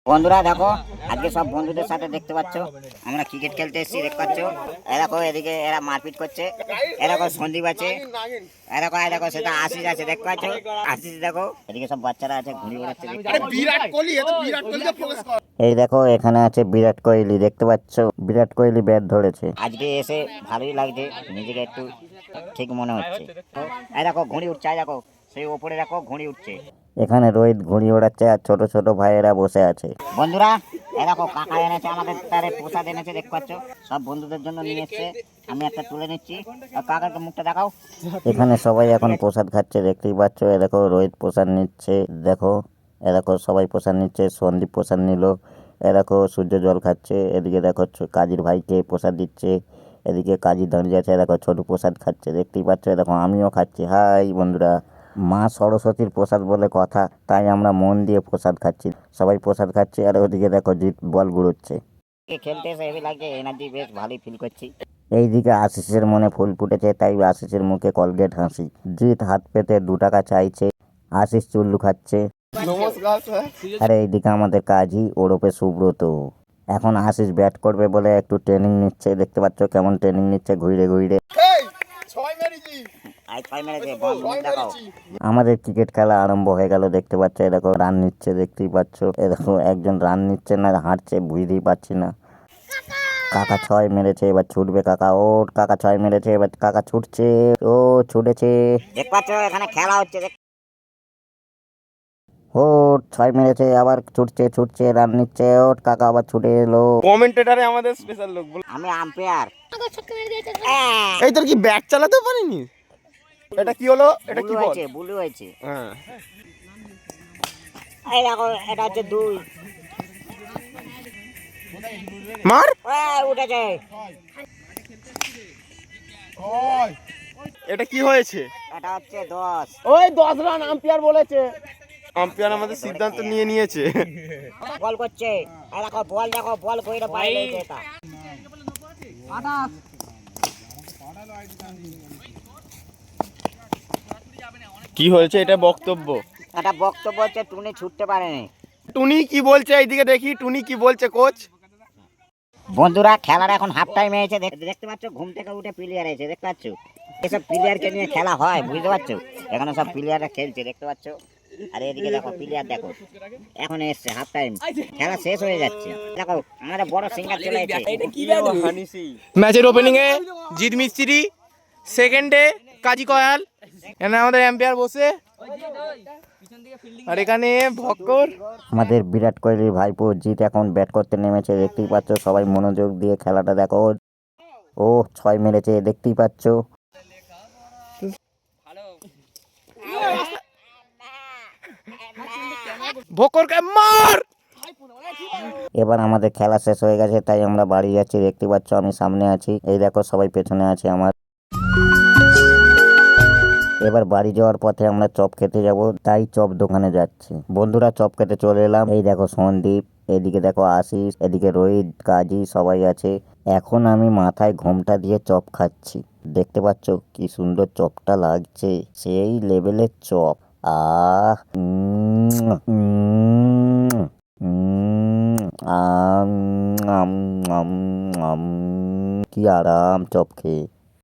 বন্ধুরা দেখো, আজকে সব বন্ধুদের সাথে দেখতে পাচ্ছ আমরা ক্রিকেট খেলতে এসেছি। দেখতে পাচ্ছ এরকম এদিকে এরা মারপিট করছে। এরকম সন্দীপ আছে, এরকম দেখো সেটা আশিস আছে। দেখতে পাচ্ছ আশিস, দেখো এদিকে সব বাচ্চারা আছে ঘুড়ি ওড়াচ্ছে। এই দেখো এখানে আছে বিরাট কোহলি। দেখতে পাচ্ছ বিরাট কোহলি ব্যাট ধরেছে। আজকে এসে ভালোই লাগছে, নিজেকে একটু ঠিক মনে হচ্ছে। এই দেখো ঘুড়ি উঠছে, দেখো সেই ওপরে দেখো ঘুড়ি উঠছে। এখানে রোহিত ঘুড়ি ওড়াচ্ছে আর ছোট ছোট ভাইয়েরা বসে আছে। বন্ধুরা এরকম কাকা এনেছে আমাদের তারে প্রসাদ এনেছে। দেখতে পাচ্ছ সব বন্ধুদের জন্য নিয়ে এসছে। আমি একটা তুলে নিচ্ছি, কাকাকে মুখটা দেখাও। এখানে সবাই এখন প্রসাদ খাচ্ছে, দেখতেই পাচ্ছ। এ দেখো রোহিত প্রসাদ নিচ্ছে, দেখো এ দেখো সবাই প্রসাদ নিচ্ছে। সন্দীপ প্রসাদ নিল, এ দেখো সূর্য জল খাচ্ছে। এদিকে দেখো কাজীর ভাইকে প্রসাদ দিচ্ছে। এদিকে কাজী দাঁড়িয়ে আছে, দেখো ছোট প্রসাদ খাচ্ছে। দেখতেই পাচ্ছ, দেখো আমিও খাচ্ছি। হাই বন্ধুরা, মা সরস্বতীর প্রসাদ বলে কথা, তাই আমরা মন দিয়ে প্রসাদ খাচ্ছি। সবাই প্রসাদ খাচ্ছে আর ওদিকে দেখো জিৎ বল গুড়োচ্ছে। খেলতে এসে হেভি লাগছে, এনার্জি বেশ ভালোই ফিল করছি। এইদিকে আশিসের মনে ফুল ফুটেছে, তাই আশিসের মুখে কলগেট হাসি। জিৎ হাত পেতে 2 টাকা চাইছে, আশিস চুল্লু খাচ্ছে। আর এইদিকে আমাদের কাজী ওরপে সুব্রত। এখন আশিস ব্যাট করবে বলে একটু ট্রেনিং নিচ্ছে। দেখতে পাচ্ছ কেমন ট্রেনিং নিচ্ছে, ঘুরে ঘুরে। আমাদের ক্রিকেট খেলা আরম্ভ হয়ে গেল। দেখতে পাচ্ছ এরকম রান নিচ্ছে, দেখতেই পাচ্ছ। এরকম একজন রান নিচ্ছে না হাঁটছে, বুঝতেই পারছি না। কাকা 6 মেরেছে, এবার ছুটবে কাকা। ও কাকা 6 মেরেছে, এবার কাকা ছুটছে। ও ছুটেছে, দেখতে পাচ্ছ এখানে খেলা হচ্ছে। ও 6 মেরেছে, আবার ছুটছে ছুটছে রান নিচ্ছে। ও কাকা আবার ছুটে এলো। কমেন্টেটারে আমাদের স্পেশাল লোক বল। আমি আম্পায়ার। এই তোর কি ব্যাট চালাতে পারিনি? এটা কি হলো? এটা কি বল? ব্লু হয়েছে। হ্যাঁ, এই দেখো এটা হচ্ছে 2। মার। উঠেছে। এটা কি হয়েছে? এটা হচ্ছে 10। ওই 10 রান আম্পায়ার বলেছে। আম্পায়ার আমাদের সিদ্ধান্ত নিয়ে নিয়েছে। বল করছে, এই দেখো বল, দেখো বল কইরা বাইরে এটা। কি হয়েছে এটা বক্তব্য? এটা বক্তব্য হচ্ছে টুনি ছুটতে পারেনি। টুনি কি বলছে এইদিকে দেখি, টুনি কি বলছে কোচ? বন্ধুরা খেলার এখন হাফ টাইম হয়েছে। দেখতে পাচ্ছ ঘুম থেকে উঠে প্লেয়ার এসে। দেখতে পাচ্ছ এসব প্লেয়ারকে নিয়ে খেলা হয়, বুঝতে পারছো? এখানে সব প্লেয়াররা খেলছে, দেখতে পাচ্ছ। আর এদিকে দেখো প্লেয়ার, দেখো এখন এসছে হাফ টাইম, খেলা শেষ হয়ে যাচ্ছে। দেখো আমাদের বড় সিঙ্গার চলে এসেছে। ম্যাচের ওপেনিং এ জিৎ মিস্ত্রি, সেকেন্ডে কাজী কয়াল, এখানে আমাদের এম্পায়ার বসে, আর এখানে ভক্কর। আমাদের বিরাট কোহলির ভাইপো জিৎ এখন ব্যাট করতে নেমেছে। দেখতেই পাচ্ছ সবাই মনোযোগ দিয়ে খেলাটা দেখো। ও 6 মেরেছে, দেখতেই পাচ্ছ। ভক্করকে মার। এবার আমাদের খেলা শেষ হয়ে গেছে, তাই আমরা বাড়ি যাচ্ছি। দেখতে পাচ্ছ আমি সামনে আছি, এই দেখো সবাই পেছনে আছে আমার। এবার বাড়ি যাওয়ার পথে আমরা চপ খেতে যাব, তাই চপ দোকানে যাচ্ছি। বন্ধুরা চপ খেতে চলে এলাম। এই দেখো সন্দীপ, এদিকে দেখো আশিস, এদিকে রোহিত, কাজী সবাই আছে। এখন আমি মাথায় ঘোমটা দিয়ে চপ খাচ্ছি। দেখতে পাচ্ছ কি সুন্দর চপটা লাগছে, সেই লেভেলের চপ। আহ কি আরাম চপ খেয়ে।